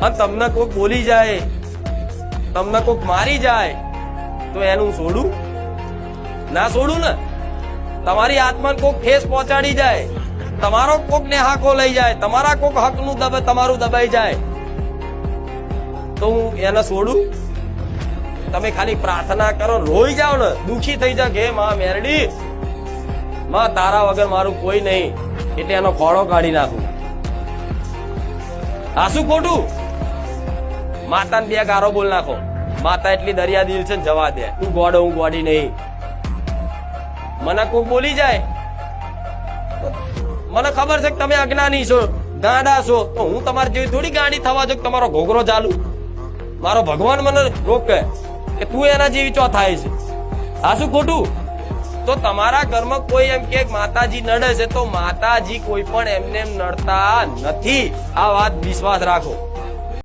અને તમને કોક બોલી જાય, તમને કોક મારી જાય તો એનું છોડું ના છોડું ને. તમારી આત્માને કોક ઠેસ પહોંચાડી જાય, તમારો કોક ને હાકો લઈ જાય, તમારા કોક હકનું તમારું દબાઈ જાય તો હું એને છોડું? તમે ખાલી પ્રાર્થના કરો, રોઈ જાઓ ને, દુખી થઈ જાવ કે માં મેરડી, માં તારા વગર મારું કોઈ નહીં, એટલે એનો ખોળો કાઢી નાખું. આ શું ખોટું? માતાને બે ગારો બોલ નાખો, માતા એટલી દરિયા દિલ છે ને જવા દે, તું ગોડો હું ગોડી નહીં. મને કોક બોલી જાય, મને ખબર છે કે તમે અજ્ઞાની છો, ગાંડા છો, તો હું તમારી જેવી થોડી ગાંડી થવા જો તમારો ઘોઘરો ચાલુ. મારો ભગવાન મને રોકે કે તું એના જેવી ચો થાય છે. આ શું ખોટું? તો તમારા ઘરમાં કોઈ એમ કે માતાજી નડે છે, તો માતાજી કોઈ પણ એમને નડતા નથી. આ વાત વિશ્વાસ રાખો.